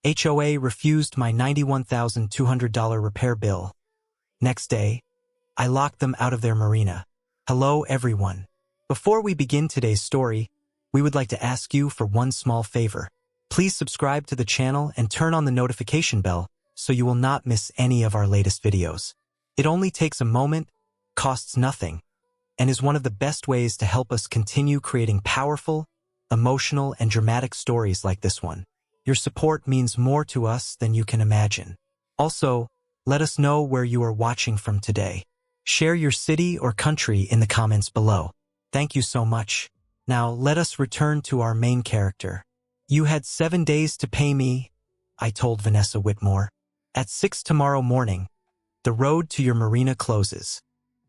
HOA refused my $91,200 repair bill. Next day, I locked them out of their marina. Hello, everyone. Before we begin today's story, we would like to ask you for one small favor. Please subscribe to the channel and turn on the notification bell so you will not miss any of our latest videos. It only takes a moment, costs nothing, and is one of the best ways to help us continue creating powerful, emotional, and dramatic stories like this one. Your support means more to us than you can imagine. Also, let us know where you are watching from today. Share your city or country in the comments below. Thank you so much. Now, let us return to our main character. You had 7 days to pay me, I told Vanessa Whitmore. At 6 tomorrow morning, the road to your marina closes.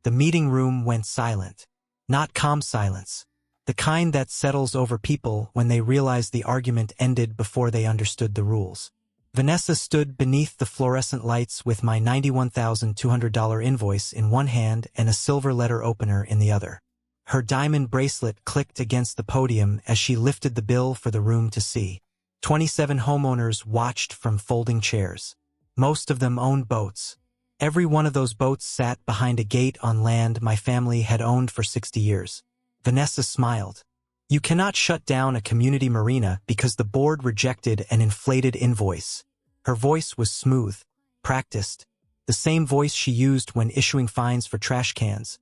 The meeting room went silent. Not calm silence, the kind that settles over people when they realize the argument ended before they understood the rules. Vanessa stood beneath the fluorescent lights with my $91,200 invoice in one hand and a silver letter opener in the other. Her diamond bracelet clicked against the podium as she lifted the bill for the room to see. 27 homeowners watched from folding chairs. Most of them owned boats. Every one of those boats sat behind a gate on land my family had owned for 60 years. Vanessa smiled. You cannot shut down a community marina because the board rejected an inflated invoice. Her voice was smooth, practiced, the same voice she used when issuing fines for trash cans,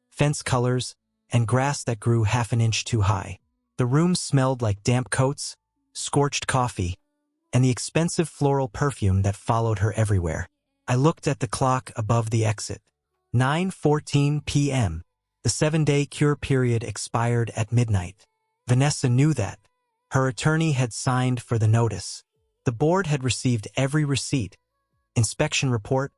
fence colors, and grass that grew half an inch too high. The room smelled like damp coats, scorched coffee, and the expensive floral perfume that followed her everywhere. I looked at the clock above the exit. 9:14 p.m. The 7-day cure period expired at midnight. Vanessa knew that. Her attorney had signed for the notice. The board had received every receipt, inspection report,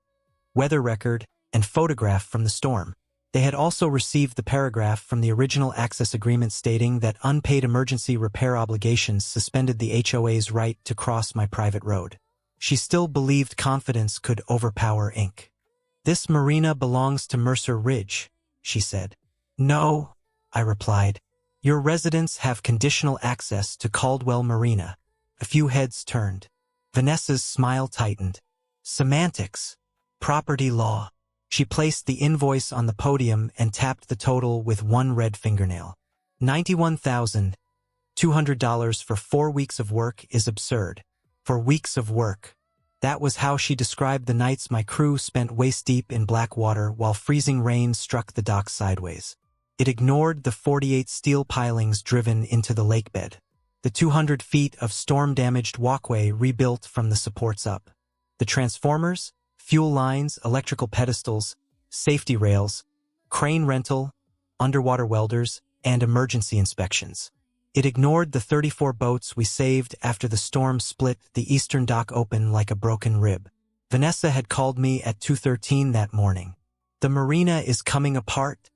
weather record, and photograph from the storm. They had also received the paragraph from the original access agreement stating that unpaid emergency repair obligations suspended the HOA's right to cross my private road. She still believed confidence could overpower Inc. This marina belongs to Mercer Ridge, she said. No, I replied. Your residents have conditional access to Caldwell Marina. A few heads turned. Vanessa's smile tightened. Semantics. Property law. She placed the invoice on the podium and tapped the total with one red fingernail. $91,200 for 4 weeks of work is absurd. For weeks of work. That was how she described the nights my crew spent waist-deep in black water while freezing rain struck the docks sideways. It ignored the 48 steel pilings driven into the lakebed, the 200 feet of storm-damaged walkway rebuilt from the supports up, the transformers, fuel lines, electrical pedestals, safety rails, crane rental, underwater welders, and emergency inspections. It ignored the 34 boats we saved after the storm split the eastern dock open like a broken rib. Vanessa had called me at 2:13 that morning. The marina is coming apart,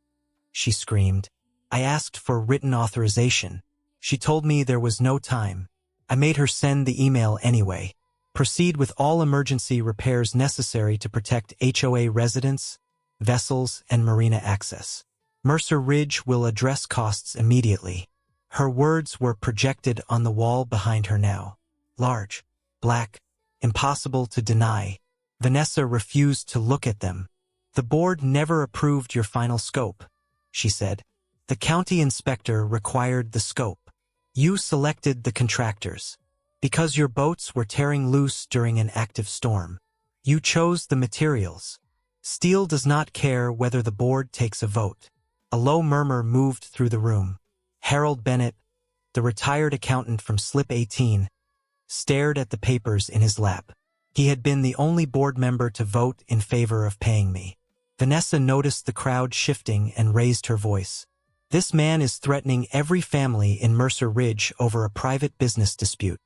she screamed. I asked for written authorization. She told me there was no time. I made her send the email anyway. Proceed with all emergency repairs necessary to protect HOA residents, vessels, and marina access. Mercer Ridge will address costs immediately. Her words were projected on the wall behind her now. Large, black, impossible to deny. Vanessa refused to look at them. The board never approved your final scope, she said. The county inspector required the scope. You selected the contractors. Because your boats were tearing loose during an active storm. You chose the materials. Steel does not care whether the board takes a vote. A low murmur moved through the room. Harold Bennett, the retired accountant from Slip 18, stared at the papers in his lap. He had been the only board member to vote in favor of paying me. Vanessa noticed the crowd shifting and raised her voice. This man is threatening every family in Mercer Ridge over a private business dispute.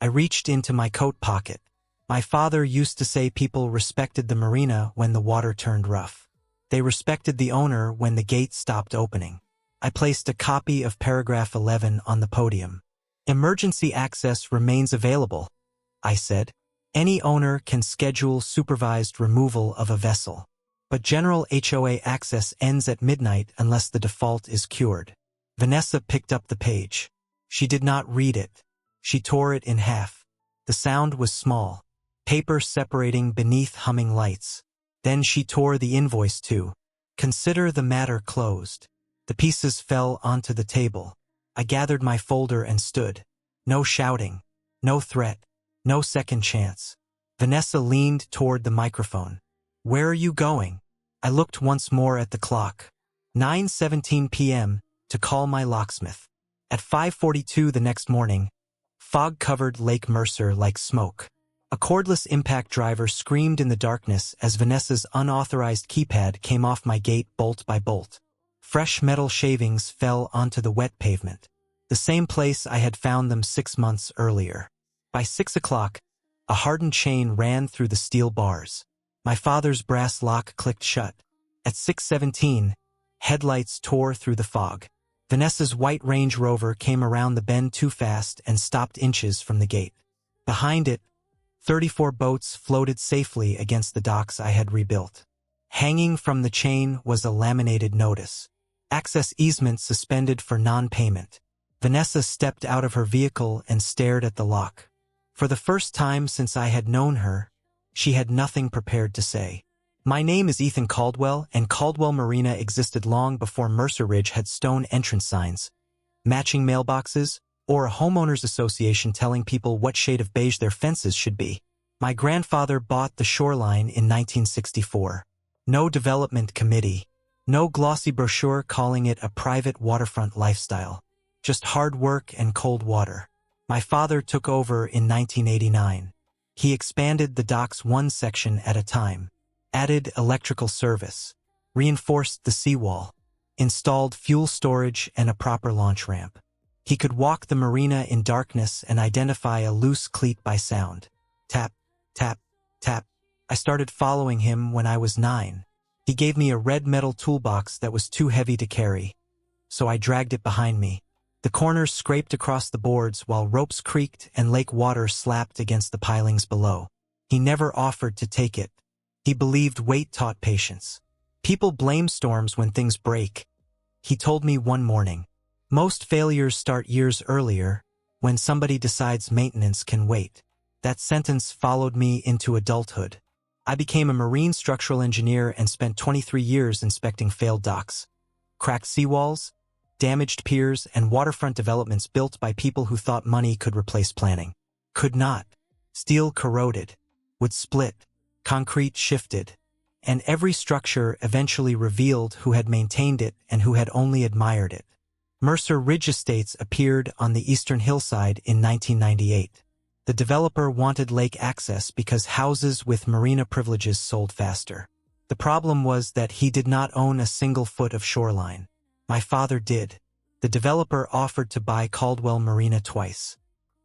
I reached into my coat pocket. My father used to say people respected the marina when the water turned rough. They respected the owner when the gate stopped opening. I placed a copy of paragraph 11 on the podium. Emergency access remains available, I said. Any owner can schedule supervised removal of a vessel. But general HOA access ends at midnight unless the default is cured. Vanessa picked up the page. She did not read it. She tore it in half. The sound was small, paper separating beneath humming lights. Then she tore the invoice too. Consider the matter closed. The pieces fell onto the table. I gathered my folder and stood. No shouting, no threat, no second chance. Vanessa leaned toward the microphone. Where are you going? I looked once more at the clock. 9:17 p.m. to call my locksmith. At 5:42 the next morning, fog covered Lake Mercer like smoke. A cordless impact driver screamed in the darkness as Vanessa's unauthorized keypad came off my gate bolt by bolt. Fresh metal shavings fell onto the wet pavement, the same place I had found them 6 months earlier. By 6 o'clock, a hardened chain ran through the steel bars. My father's brass lock clicked shut. At 6:17, headlights tore through the fog. Vanessa's white Range Rover came around the bend too fast and stopped inches from the gate. Behind it, 34 boats floated safely against the docks I had rebuilt. Hanging from the chain was a laminated notice. Access easement suspended for non-payment. Vanessa stepped out of her vehicle and stared at the lock. For the first time since I had known her, she had nothing prepared to say. My name is Ethan Caldwell, and Caldwell Marina existed long before Mercer Ridge had stone entrance signs, matching mailboxes, or a homeowners association telling people what shade of beige their fences should be. My grandfather bought the shoreline in 1964. No development committee, no glossy brochure calling it a private waterfront lifestyle, just hard work and cold water. My father took over in 1989. He expanded the docks one section at a time, added electrical service, reinforced the seawall, installed fuel storage and a proper launch ramp. He could walk the marina in darkness and identify a loose cleat by sound. Tap, tap, tap. I started following him when I was 9. He gave me a red metal toolbox that was too heavy to carry, so I dragged it behind me. The corners scraped across the boards while ropes creaked and lake water slapped against the pilings below. He never offered to take it. He believed weight taught patience. People blame storms when things break. He told me one morning, most failures start years earlier, when somebody decides maintenance can wait. That sentence followed me into adulthood. I became a marine structural engineer and spent 23 years inspecting failed docks, cracked seawalls, damaged piers, and waterfront developments built by people who thought money could replace planning. Could not. Steel corroded, would split, concrete shifted, and every structure eventually revealed who had maintained it and who had only admired it. Mercer Ridge Estates appeared on the eastern hillside in 1998. The developer wanted lake access because houses with marina privileges sold faster. The problem was that he did not own a single foot of shoreline. My father did. The developer offered to buy Caldwell Marina twice.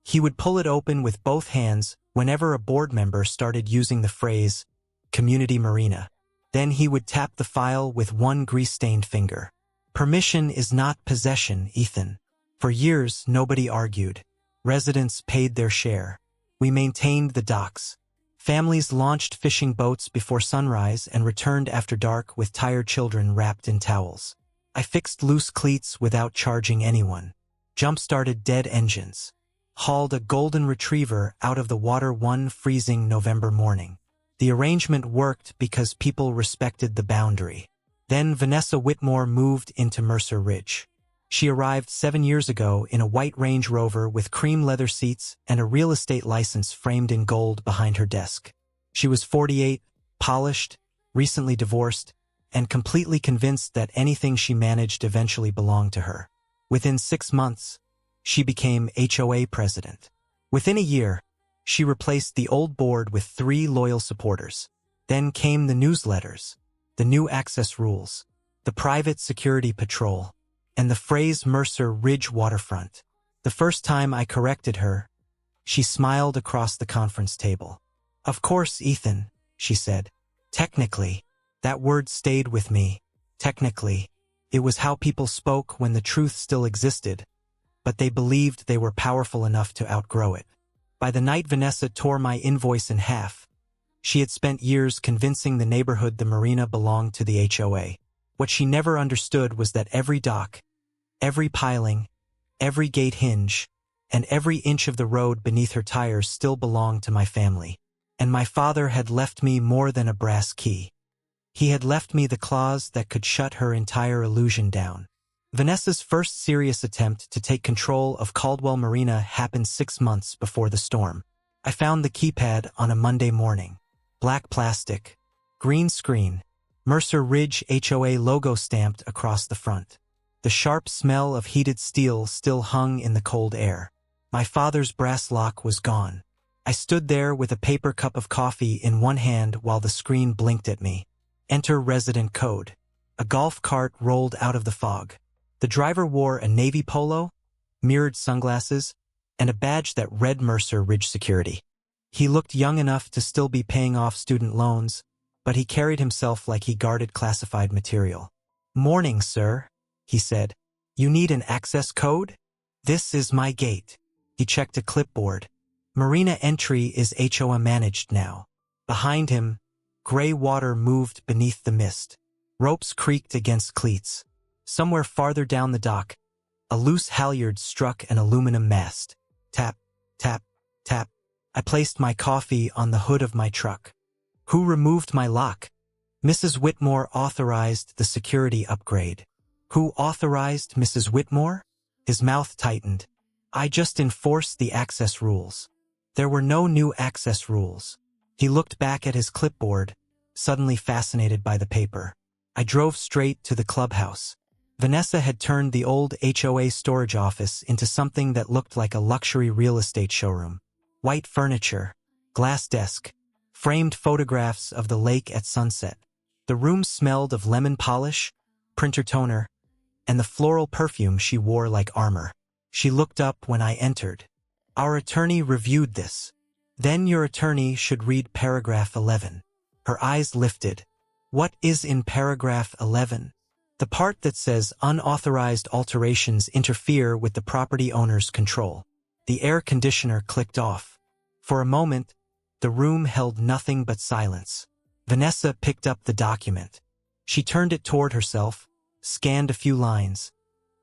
He would pull it open with both hands whenever a board member started using the phrase, community marina. Then he would tap the file with one grease-stained finger. Permission is not possession, Ethan. For years, nobody argued. Residents paid their share. We maintained the docks. Families launched fishing boats before sunrise and returned after dark with tired children wrapped in towels. I fixed loose cleats without charging anyone. Jump-started dead engines. Hauled a golden retriever out of the water one freezing November morning. The arrangement worked because people respected the boundary. Then Vanessa Whitmore moved into Mercer Ridge. She arrived 7 years ago in a white Range Rover with cream leather seats and a real estate license framed in gold behind her desk. She was 48, polished, recently divorced, and completely convinced that anything she managed eventually belonged to her. Within 6 months, she became HOA President. Within a year, she replaced the old board with 3 loyal supporters. Then came the newsletters, the new access rules, the private security patrol, and the phrase Mercer Ridge waterfront. The first time I corrected her, she smiled across the conference table. Of course, Ethan, she said. Technically, that word stayed with me. Technically, it was how people spoke when the truth still existed, but they believed they were powerful enough to outgrow it. By the night Vanessa tore my invoice in half, she had spent years convincing the neighborhood the marina belonged to the HOA. What she never understood was that every dock, every piling, every gate hinge, and every inch of the road beneath her tires still belonged to my family. And my father had left me more than a brass key. He had left me the clause that could shut her entire illusion down. Vanessa's first serious attempt to take control of Caldwell Marina happened 6 months before the storm. I found the keypad on a Monday morning. Black plastic, green screen, Mercer Ridge HOA logo stamped across the front. The sharp smell of heated steel still hung in the cold air. My father's brass lock was gone. I stood there with a paper cup of coffee in one hand while the screen blinked at me. Enter resident code. A golf cart rolled out of the fog. The driver wore a navy polo, mirrored sunglasses, and a badge that read Mercer Ridge Security. He looked young enough to still be paying off student loans, but he carried himself like he guarded classified material. "Morning, sir," he said. "You need an access code? This is my gate." He checked a clipboard. Marina entry is HOA managed now. Behind him, gray water moved beneath the mist. Ropes creaked against cleats. Somewhere farther down the dock, a loose halyard struck an aluminum mast. Tap, tap, tap. I placed my coffee on the hood of my truck. "Who removed my lock?" "Mrs. Whitmore authorized the security upgrade." "Who authorized Mrs. Whitmore?" His mouth tightened. "I just enforced the access rules." There were no new access rules. He looked back at his clipboard, suddenly fascinated by the paper. I drove straight to the clubhouse. Vanessa had turned the old HOA storage office into something that looked like a luxury real estate showroom. White furniture, glass desk, framed photographs of the lake at sunset. The room smelled of lemon polish, printer toner, and the floral perfume she wore like armor. She looked up when I entered. "Our attorney reviewed this." "Then your attorney should read paragraph 11. Her eyes lifted. "What is in paragraph 11? "The part that says unauthorized alterations interfere with the property owner's control." The air conditioner clicked off. For a moment, the room held nothing but silence. Vanessa picked up the document. She turned it toward herself, scanned a few lines,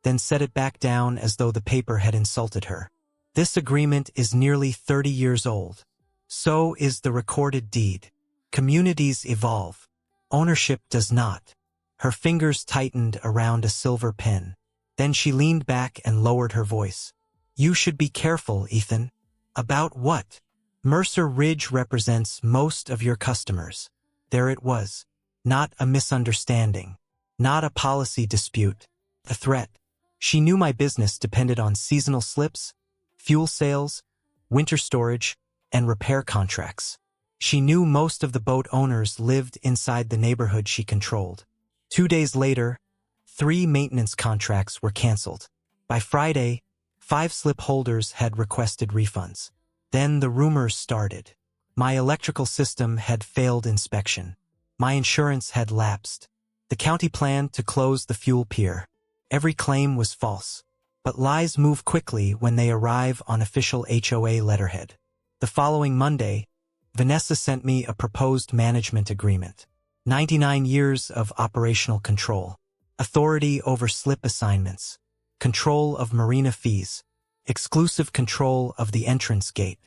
then set it back down as though the paper had insulted her. "This agreement is nearly 30 years old. So is the recorded deed. Communities evolve. Ownership does not." Her fingers tightened around a silver pen. Then she leaned back and lowered her voice. "You should be careful, Ethan." "About what?" "Mercer Ridge represents most of your customers." There it was. Not a misunderstanding. Not a policy dispute. A threat. She knew my business depended on seasonal slips, fuel sales, winter storage, and repair contracts. She knew most of the boat owners lived inside the neighborhood she controlled. 2 days later, 3 maintenance contracts were canceled. By Friday, 5 slip holders had requested refunds. Then the rumors started. My electrical system had failed inspection. My insurance had lapsed. The county planned to close the fuel pier. Every claim was false. But lies move quickly when they arrive on official HOA letterhead. The following Monday, Vanessa sent me a proposed management agreement. 99 years of operational control. Authority over slip assignments. Control of marina fees. Exclusive control of the entrance gate.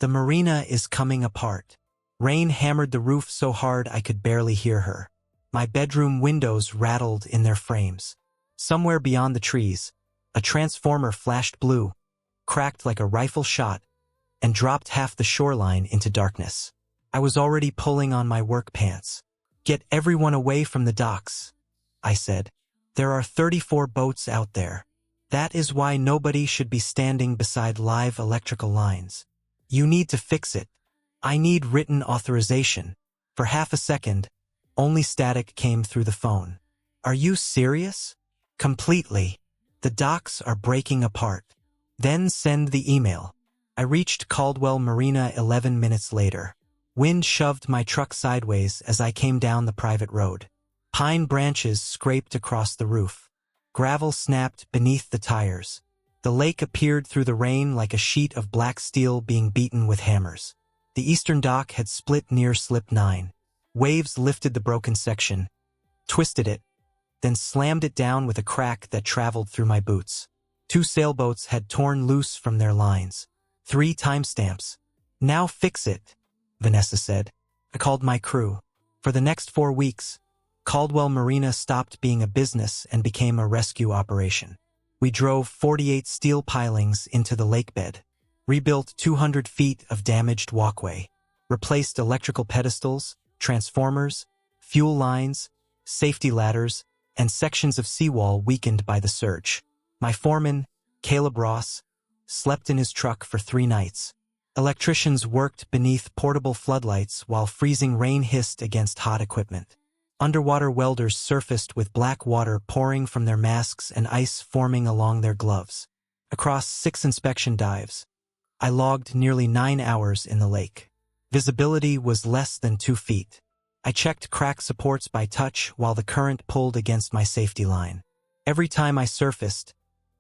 The marina is coming apart. Rain hammered the roof so hard I could barely hear her. My bedroom windows rattled in their frames. Somewhere beyond the trees, a transformer flashed blue, cracked like a rifle shot, and dropped half the shoreline into darkness. I was already pulling on my work pants. "Get everyone away from the docks," I said. "There are 34 boats out there. That is why nobody should be standing beside live electrical lines. You need to fix it. I need written authorization." For half a second, only static came through the phone. "Are you serious?" "Completely. The docks are breaking apart." "Then send the email." I reached Caldwell Marina 11 minutes later. Wind shoved my truck sideways as I came down the private road. Pine branches scraped across the roof. Gravel snapped beneath the tires. The lake appeared through the rain like a sheet of black steel being beaten with hammers. The eastern dock had split near slip 9. Waves lifted the broken section, twisted it, then slammed it down with a crack that traveled through my boots. 2 sailboats had torn loose from their lines. 3 timestamps. "Now fix it," Vanessa said. I called my crew. For the next 4 weeks, Caldwell Marina stopped being a business and became a rescue operation. We drove 48 steel pilings into the lakebed, rebuilt 200 feet of damaged walkway, replaced electrical pedestals, transformers, fuel lines, safety ladders, and sections of seawall weakened by the surge. My foreman, Caleb Ross, slept in his truck for 3 nights. Electricians worked beneath portable floodlights while freezing rain hissed against hot equipment. Underwater welders surfaced with black water pouring from their masks and ice forming along their gloves. Across 6 inspection dives, I logged nearly 9 hours in the lake. Visibility was less than 2 feet. I checked crack supports by touch while the current pulled against my safety line. Every time I surfaced,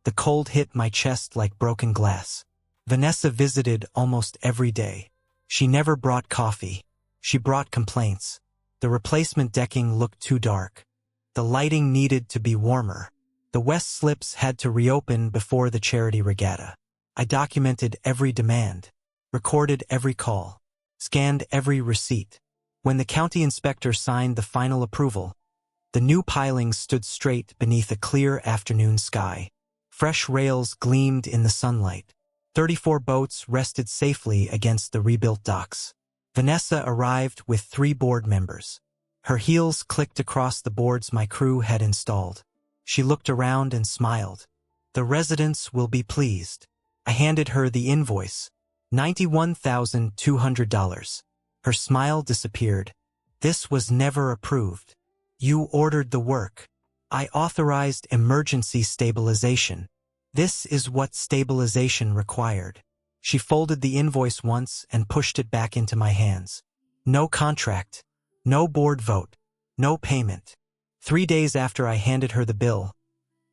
the cold hit my chest like broken glass. Vanessa visited almost every day. She never brought coffee. She brought complaints. The replacement decking looked too dark. The lighting needed to be warmer. The west slips had to reopen before the charity regatta. I documented every demand, recorded every call, scanned every receipt. When the county inspector signed the final approval, the new pilings stood straight beneath a clear afternoon sky. Fresh rails gleamed in the sunlight. 34 boats rested safely against the rebuilt docks. Vanessa arrived with 3 board members. Her heels clicked across the boards my crew had installed. She looked around and smiled. "The residents will be pleased." I handed her the invoice, $91,200. Her smile disappeared. "This was never approved. You ordered the work. I authorized emergency stabilization. This is what stabilization required." She folded the invoice once and pushed it back into my hands. No contract, no board vote, no payment. 3 days after I handed her the bill,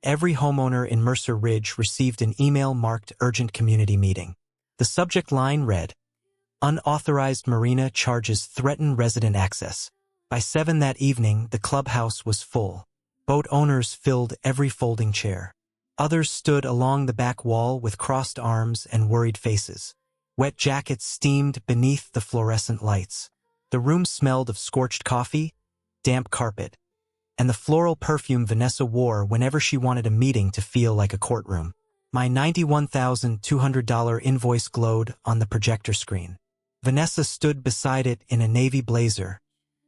every homeowner in Mercer Ridge received an email marked Urgent Community Meeting. The subject line read, "Unauthorized marina charges threaten resident access." By 7 that evening, the clubhouse was full. Boat owners filled every folding chair. Others stood along the back wall with crossed arms and worried faces. Wet jackets steamed beneath the fluorescent lights. The room smelled of scorched coffee, damp carpet, and the floral perfume Vanessa wore whenever she wanted a meeting to feel like a courtroom. My $91,200 invoice glowed on the projector screen. Vanessa stood beside it in a navy blazer,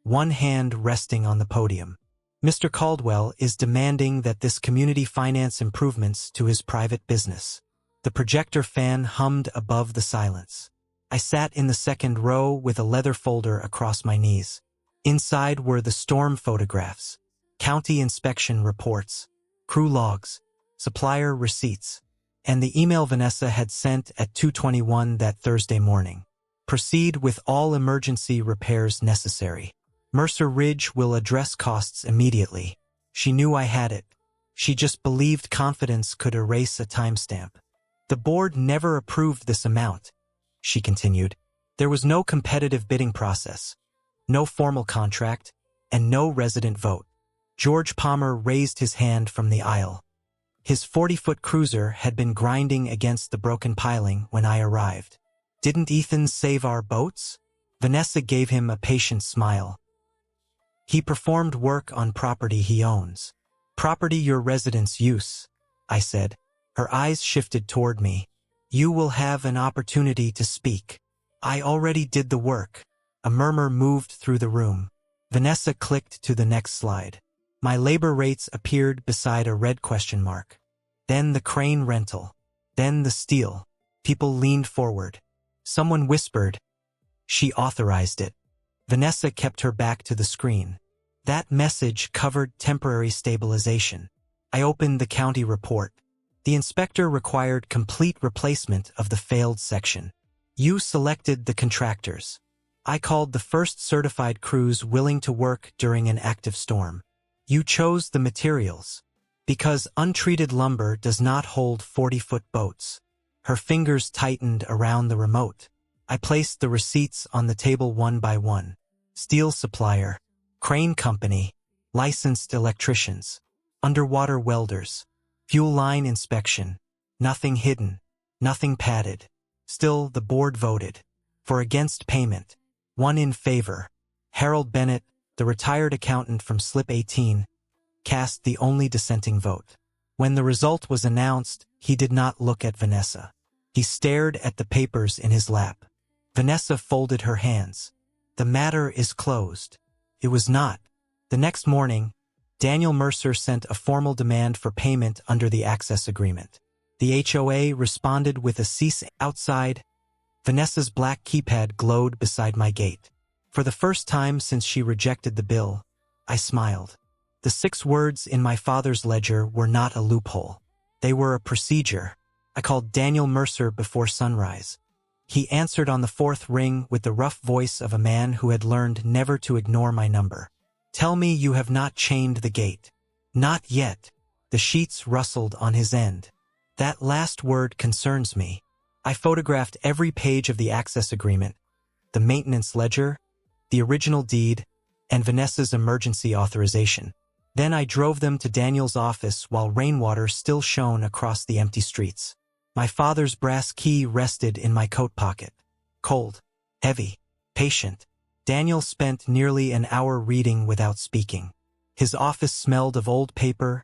one hand resting on the podium. "Mr. Caldwell is demanding that this community finance improvements to his private business." The projector fan hummed above the silence. I sat in the second row with a leather folder across my knees. Inside were the storm photographs, county inspection reports, crew logs, supplier receipts, and the email Vanessa had sent at 2:21 that Thursday morning. "Proceed with all emergency repairs necessary. Mercer Ridge will address costs immediately." She knew I had it. She just believed confidence could erase a timestamp. "The board never approved this amount," she continued. "There was no competitive bidding process, no formal contract, and no resident vote." George Palmer raised his hand from the aisle. His 40-foot cruiser had been grinding against the broken piling when I arrived. "Didn't Ethan save our boats?" Vanessa gave him a patient smile. "He performed work on property he owns." "Property your residents use," I said. Her eyes shifted toward me. "You will have an opportunity to speak." "I already did the work." A murmur moved through the room. Vanessa clicked to the next slide. My labor rates appeared beside a red question mark. Then the crane rental. Then the steel. People leaned forward. Someone whispered, "She authorized it." Vanessa kept her back to the screen. That message covered temporary stabilization. I opened the county report. The inspector required complete replacement of the failed section. "You selected the contractors. I called the first certified crews willing to work during an active storm. You chose the materials. Because untreated lumber does not hold 40-foot boats." Her fingers tightened around the remote. I placed the receipts on the table one by one. Steel supplier, crane company, licensed electricians, underwater welders, fuel line inspection, Nothing hidden, nothing padded. Still, the board voted. For against payment. 1 in favor. Harold Bennett, the retired accountant from Slip 18, cast the only dissenting vote. When the result was announced, he did not look at Vanessa. He stared at the papers in his lap. Vanessa folded her hands. The matter is closed. It was not. The next morning, Daniel Mercer sent a formal demand for payment under the access agreement. The HOA responded with a cease. Outside. Vanessa's black keypad glowed beside my gate. For the first time since she rejected the bill, I smiled. The 6 words in my father's ledger were not a loophole. They were a procedure. I called Daniel Mercer before sunrise. He answered on the 4th ring with the rough voice of a man who had learned never to ignore my number. Tell me you have not chained the gate. Not yet. The sheets rustled on his end. That last word concerns me. I photographed every page of the access agreement, the maintenance ledger, the original deed, and Vanessa's emergency authorization. Then I drove them to Daniel's office while rainwater still shone across the empty streets. My father's brass key rested in my coat pocket. Cold, heavy, patient. Daniel spent nearly an hour reading without speaking. His office smelled of old paper,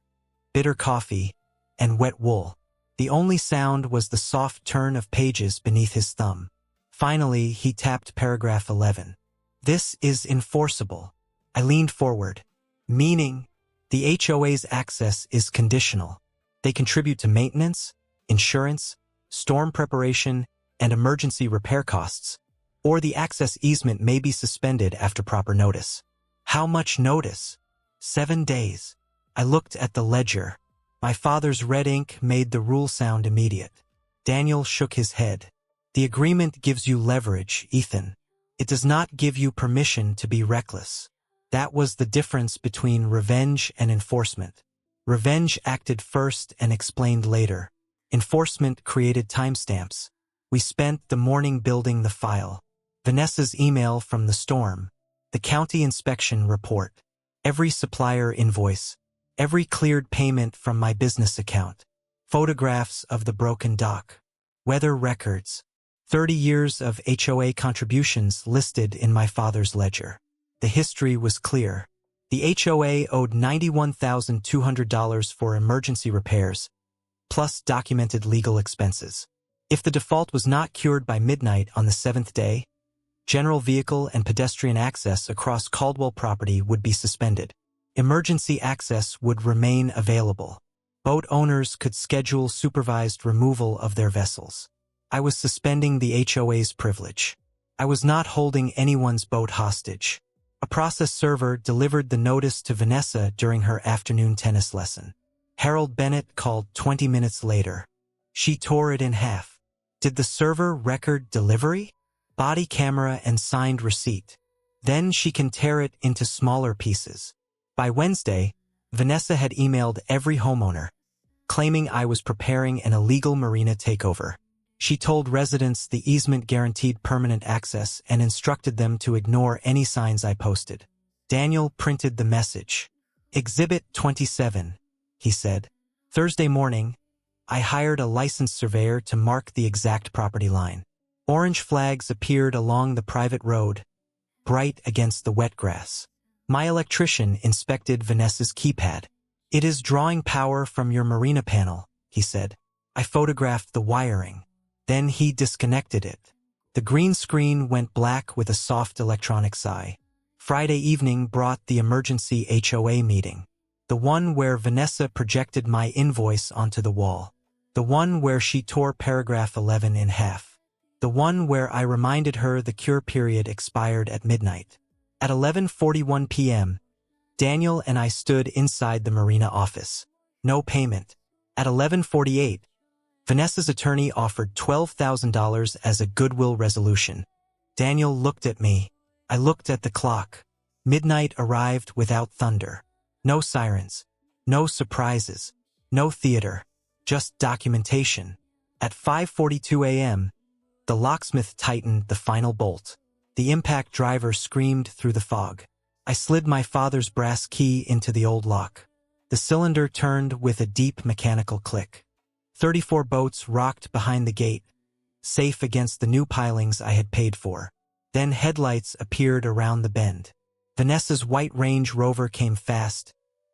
bitter coffee, and wet wool. The only sound was the soft turn of pages beneath his thumb. Finally, he tapped paragraph 11. This is enforceable. I leaned forward. Meaning, the HOA's access is conditional. They contribute to maintenance, insurance, storm preparation, and emergency repair costs, or the access easement may be suspended after proper notice. How much notice? 7 days. I looked at the ledger. My father's red ink made the rule sound immediate. Daniel shook his head. The agreement gives you leverage, Ethan. It does not give you permission to be reckless. That was the difference between revenge and enforcement. Revenge acted first and explained later. Enforcement created timestamps. We spent the morning building the file. Vanessa's email from the storm. The county inspection report. Every supplier invoice. Every cleared payment from my business account. Photographs of the broken dock. Weather records. 30 years of HOA contributions listed in my father's ledger. The history was clear. The HOA owed $91,200 for emergency repairs, plus documented legal expenses. If the default was not cured by midnight on the 7th day, general vehicle and pedestrian access across Caldwell property would be suspended. Emergency access would remain available. Boat owners could schedule supervised removal of their vessels. I was suspending the HOA's privilege. I was not holding anyone's boat hostage. A process server delivered the notice to Vanessa during her afternoon tennis lesson. Harold Bennett called 20 minutes later. She tore it in half. Did the server record delivery? Body camera and signed receipt. Then she can tear it into smaller pieces. By Wednesday, Vanessa had emailed every homeowner, claiming I was preparing an illegal marina takeover. She told residents the easement guaranteed permanent access and instructed them to ignore any signs I posted. Daniel printed the message. Exhibit 27, he said. Thursday morning, I hired a licensed surveyor to mark the exact property line. Orange flags appeared along the private road, bright against the wet grass. My electrician inspected Vanessa's keypad. It is drawing power from your marina panel, he said. I photographed the wiring. Then he disconnected it. The green screen went black with a soft electronic sigh. Friday evening brought the emergency HOA meeting. The one where Vanessa projected my invoice onto the wall. The one where she tore paragraph 11 in half. The one where I reminded her the cure period expired at midnight. At 11:41 p.m., Daniel and I stood inside the marina office. No payment. At 11:48, Vanessa's attorney offered $12,000 as a goodwill resolution. Daniel looked at me. I looked at the clock. Midnight arrived without thunder. No sirens. No surprises. No theater. Just documentation. At 5:42 a.m., the locksmith tightened the final bolt. The impact driver screamed through the fog. I slid my father's brass key into the old lock. The cylinder turned with a deep mechanical click. 34 boats rocked behind the gate, safe against the new pilings I had paid for. Then headlights appeared around the bend. Vanessa's white Range Rover came fast,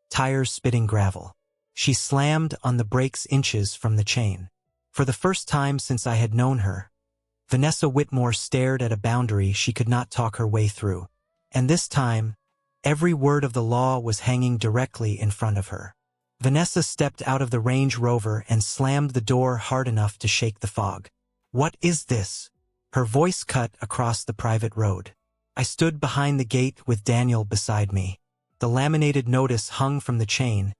tires spitting gravel. She slammed on the brakes inches from the chain. For the first time since I had known her, Vanessa Whitmore stared at a boundary she could not talk her way through. And this time, every word of the law was hanging directly in front of her. Vanessa stepped out of the Range Rover and slammed the door hard enough to shake the fog. "What is this?" Her voice cut across the private road. I stood behind the gate with Daniel beside me. The laminated notice hung from the chain,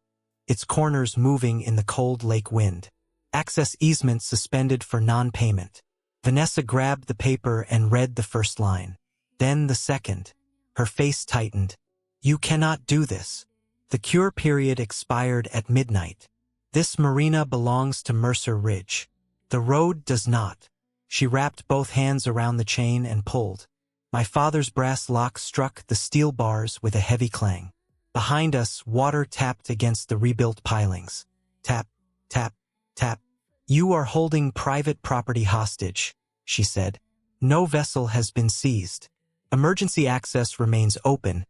its corners moving in the cold lake wind. Access easement suspended for non-payment. Vanessa grabbed the paper and read the first line. Then the second. Her face tightened. "You cannot do this. The cure period expired at midnight. This marina belongs to Mercer Ridge. The road does not." She wrapped both hands around the chain and pulled. My father's brass lock struck the steel bars with a heavy clang. Behind us, water tapped against the rebuilt pilings. Tap, tap, tap. "You are holding private property hostage," she said. "No vessel has been seized. Emergency access remains open,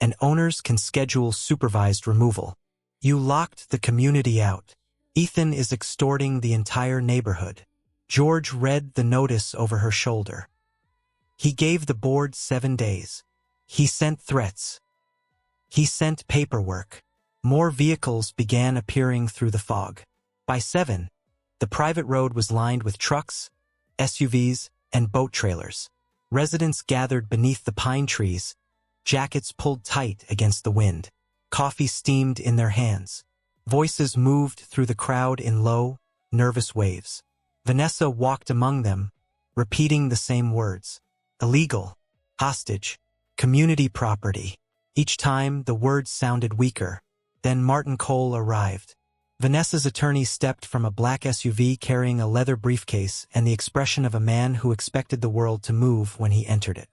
and owners can schedule supervised removal. You locked the community out. Ethan is extorting the entire neighborhood." George read the notice over her shoulder. He gave the board 7 days. He sent threats. He sent paperwork. More vehicles began appearing through the fog. By 7, the private road was lined with trucks, SUVs, and boat trailers. Residents gathered beneath the pine trees, jackets pulled tight against the wind. Coffee steamed in their hands. Voices moved through the crowd in low, nervous waves. Vanessa walked among them, repeating the same words. Illegal, hostage, community property. Each time, the words sounded weaker. Then Martin Cole arrived. Vanessa's attorney stepped from a black SUV carrying a leather briefcase and the expression of a man who expected the world to move when he entered it.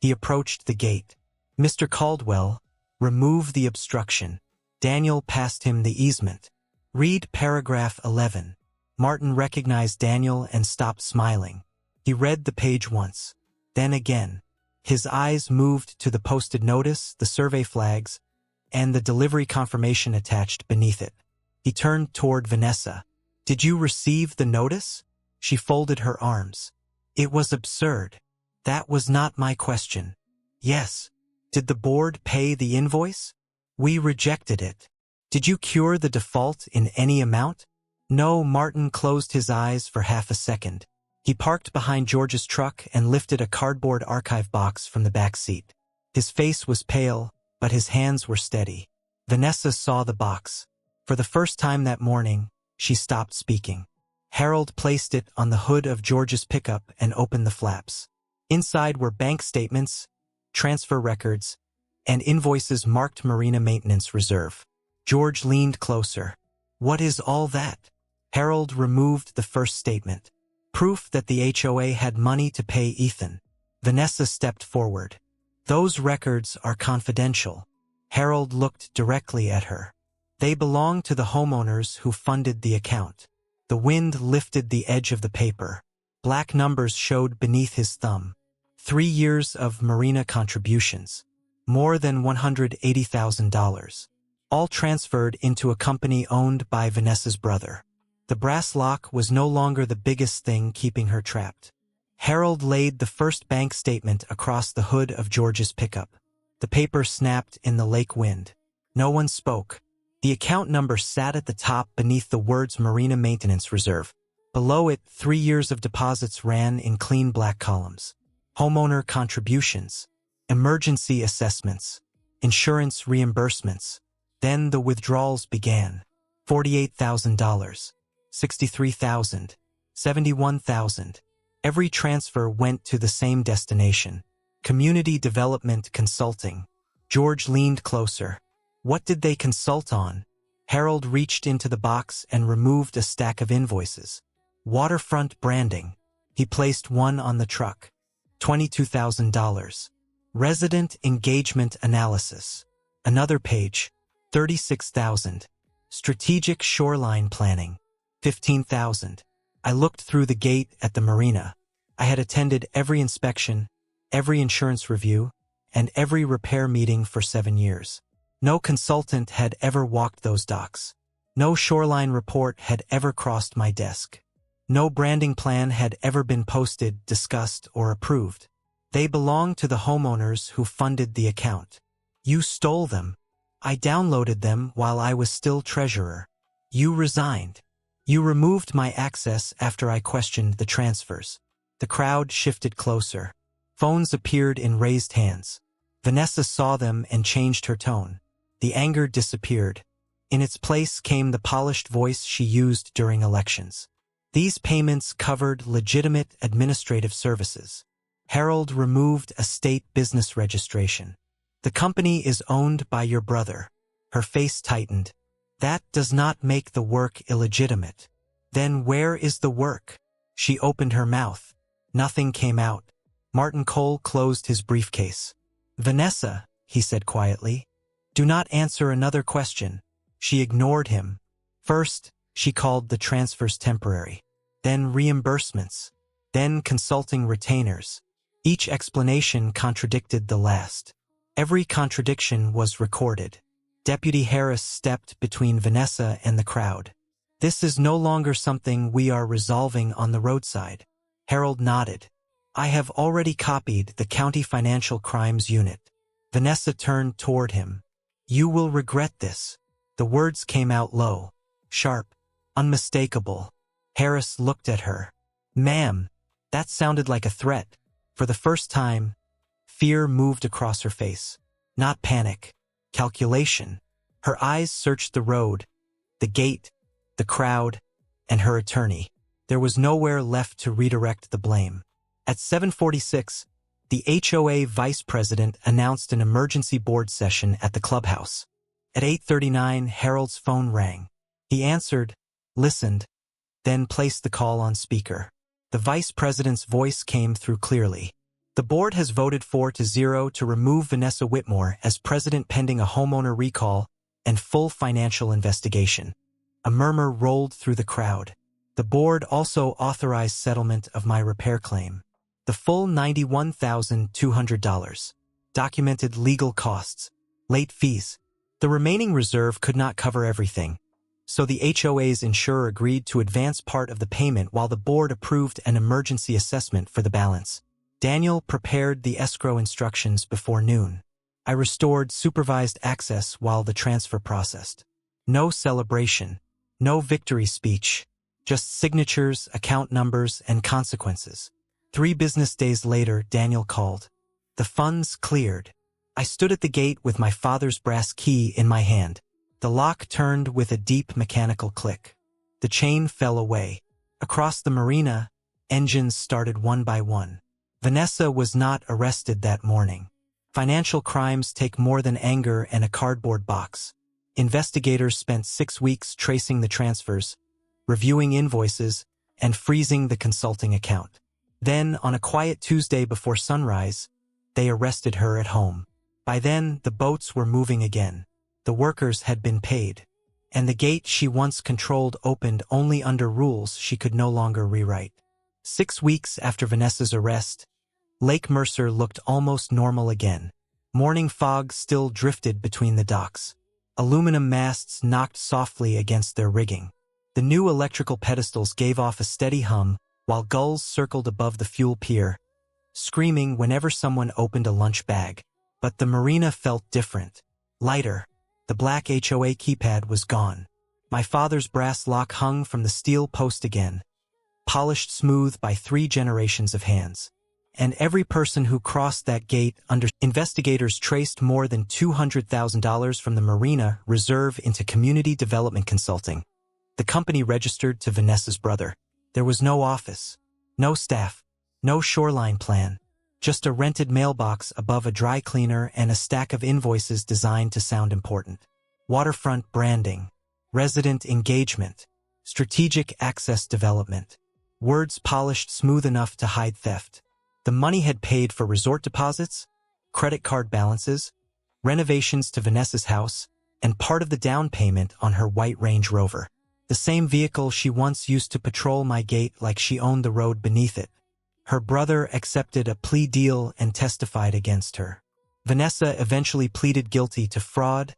He approached the gate. "Mr. Caldwell, remove the obstruction." Daniel passed him the easement. "Read paragraph 11. Martin recognized Daniel and stopped smiling. He read the page once, then again. His eyes moved to the posted notice, the survey flags, and the delivery confirmation attached beneath it. He turned toward Vanessa. "Did you receive the notice?" She folded her arms. "It was absurd. That was not my question." "Yes. Did the board pay the invoice?" "We rejected it." "Did you cure the default in any amount?" "No." Martin closed his eyes for half a second. He parked behind George's truck and lifted a cardboard archive box from the back seat. His face was pale, but his hands were steady. Vanessa saw the box. For the first time that morning, she stopped speaking. Harold placed it on the hood of George's pickup and opened the flaps. Inside were bank statements, transfer records, and invoices marked Marina Maintenance Reserve. George leaned closer. "What is all that?" Harold removed the first statement. "Proof that the HOA had money to pay Ethan." Vanessa stepped forward. "Those records are confidential." Harold looked directly at her. "They belong to the homeowners who funded the account." The wind lifted the edge of the paper. Black numbers showed beneath his thumb. 3 years of Marina contributions. More than $180,000. All transferred into a company owned by Vanessa's brother. The brass lock was no longer the biggest thing keeping her trapped. Harold laid the first bank statement across the hood of George's pickup. The paper snapped in the lake wind. No one spoke. The account number sat at the top beneath the words Marina Maintenance Reserve. Below it, 3 years of deposits ran in clean black columns. Homeowner contributions, emergency assessments, insurance reimbursements. Then the withdrawals began. $48,000. $63,000, $71,000. Every transfer went to the same destination. Community Development Consulting. George leaned closer. "What did they consult on?" Harold reached into the box and removed a stack of invoices. "Waterfront branding." He placed one on the truck. $22,000. "Resident engagement analysis." Another page. $36,000. "Strategic shoreline planning." 15,000. I looked through the gate at the marina. I had attended every inspection, every insurance review, and every repair meeting for 7 years. No consultant had ever walked those docks. No shoreline report had ever crossed my desk. No branding plan had ever been posted, discussed, or approved. They belonged to the homeowners who funded the account. You stole them. I downloaded them while I was still treasurer. You resigned. You removed my access after I questioned the transfers. The crowd shifted closer. Phones appeared in raised hands. Vanessa saw them and changed her tone. The anger disappeared. In its place came the polished voice she used during elections. These payments covered legitimate administrative services. Harold removed a state business registration. The company is owned by your brother. Her face tightened. That does not make the work illegitimate. Then where is the work? She opened her mouth. Nothing came out. Martin Cole closed his briefcase. Vanessa, he said quietly, do not answer another question. She ignored him. First, she called the transfers temporary. Then reimbursements. Then consulting retainers. Each explanation contradicted the last. Every contradiction was recorded. Deputy Harris stepped between Vanessa and the crowd. This is no longer something we are resolving on the roadside. Harold nodded. I have already copied the County Financial Crimes Unit. Vanessa turned toward him. You will regret this. The words came out low, sharp, unmistakable. Harris looked at her. Ma'am, that sounded like a threat. For the first time, fear moved across her face. Not panic. Calculation. Her eyes searched the road, the gate, the crowd, and her attorney. There was nowhere left to redirect the blame. At 7:46, the HOA Vice President announced an emergency board session at the clubhouse. At 8:39, Harold's phone rang. He answered, listened, then placed the call on speaker. The Vice President's voice came through clearly. The board has voted 4-0 to remove Vanessa Whitmore as president pending a homeowner recall and full financial investigation. A murmur rolled through the crowd. The board also authorized settlement of my repair claim. The full $91,200. Documented legal costs. Late fees. The remaining reserve could not cover everything, so the HOA's insurer agreed to advance part of the payment while the board approved an emergency assessment for the balance. Daniel prepared the escrow instructions before noon. I restored supervised access while the transfer processed. No celebration, no victory speech, just signatures, account numbers, and consequences. 3 business days later, Daniel called. The funds cleared. I stood at the gate with my father's brass key in my hand. The lock turned with a deep mechanical click. The chain fell away. Across the marina, engines started one by one. Vanessa was not arrested that morning. Financial crimes take more than anger and a cardboard box. Investigators spent 6 weeks tracing the transfers, reviewing invoices, and freezing the consulting account. Then, on a quiet Tuesday before sunrise, they arrested her at home. By then, the boats were moving again. The workers had been paid. And the gate she once controlled opened only under rules she could no longer rewrite. 6 weeks after Vanessa's arrest, Lake Mercer looked almost normal again. Morning fog still drifted between the docks. Aluminum masts knocked softly against their rigging. The new electrical pedestals gave off a steady hum while gulls circled above the fuel pier, screaming whenever someone opened a lunch bag. But the marina felt different. Lighter. The black HOA keypad was gone. My father's brass lock hung from the steel post again, polished smooth by 3 generations of hands. And every person who crossed that gate under investigators traced more than $200,000 from the marina reserve into community development consulting. The company registered to Vanessa's brother. There was no office, no staff, no shoreline plan, just a rented mailbox above a dry cleaner and a stack of invoices designed to sound important. Waterfront branding, resident engagement, strategic access development. Words polished smooth enough to hide theft. The money had paid for resort deposits, credit card balances, renovations to Vanessa's house, and part of the down payment on her white Range Rover. The same vehicle she once used to patrol my gate like she owned the road beneath it. Her brother accepted a plea deal and testified against her. Vanessa eventually pleaded guilty to fraud,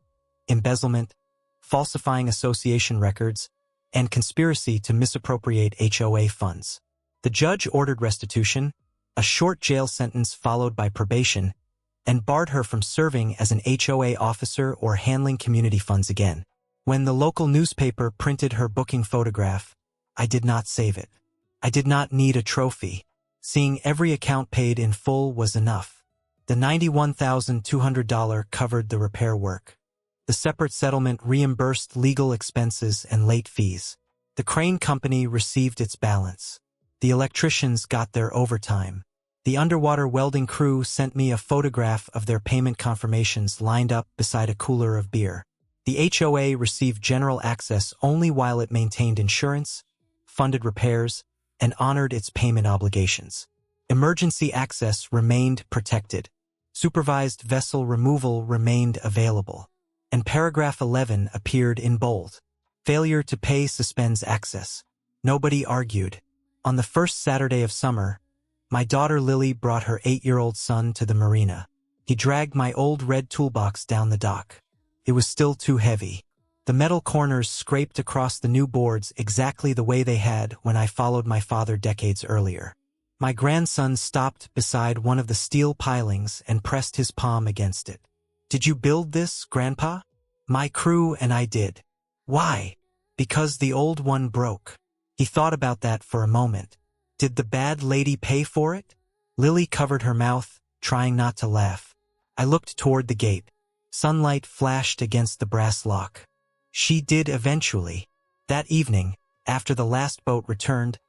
embezzlement, falsifying association records, and conspiracy to misappropriate HOA funds. The judge ordered restitution, a short jail sentence followed by probation, and barred her from serving as an HOA officer or handling community funds again. When the local newspaper printed her booking photograph, I did not save it. I did not need a trophy. Seeing every account paid in full was enough. The $91,200 covered the repair work. The separate settlement reimbursed legal expenses and late fees. The crane company received its balance. The electricians got their overtime. The underwater welding crew sent me a photograph of their payment confirmations lined up beside a cooler of beer. The HOA received general access only while it maintained insurance, funded repairs, and honored its payment obligations. Emergency access remained protected. Supervised vessel removal remained available. And paragraph 11 appeared in bold. Failure to pay suspends access. Nobody argued. On the first Saturday of summer, my daughter Lily brought her 8-year-old son to the marina. He dragged my old red toolbox down the dock. It was still too heavy. The metal corners scraped across the new boards exactly the way they had when I followed my father decades earlier. My grandson stopped beside one of the steel pilings and pressed his palm against it. "Did you build this, Grandpa?" "My crew and I did." "Why?" "Because the old one broke." He thought about that for a moment. "Did the bad lady pay for it?" Lily covered her mouth, trying not to laugh. I looked toward the gate. Sunlight flashed against the brass lock. "She did eventually." That evening, after the last boat returned,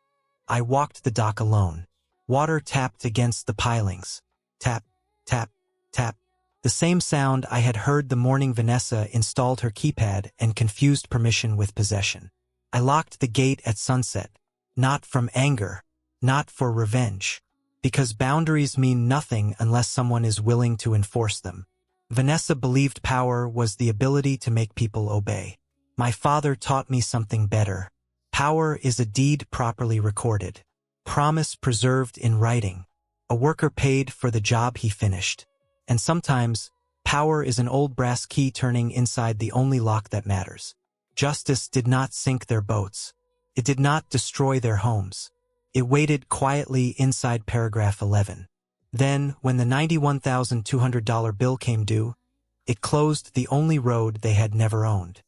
I walked the dock alone. Water tapped against the pilings. Tap, tap, tap. The same sound I had heard the morning Vanessa installed her keypad and confused permission with possession. I locked the gate at sunset, not from anger, not for revenge, because boundaries mean nothing unless someone is willing to enforce them. Vanessa believed power was the ability to make people obey. My father taught me something better. Power is a deed properly recorded. Promise preserved in writing. A worker paid for the job he finished. And sometimes, power is an old brass key turning inside the only lock that matters. Justice did not sink their boats. It did not destroy their homes. It waited quietly inside paragraph 11. Then, when the $91,200 bill came due, it closed the only road they had never owned.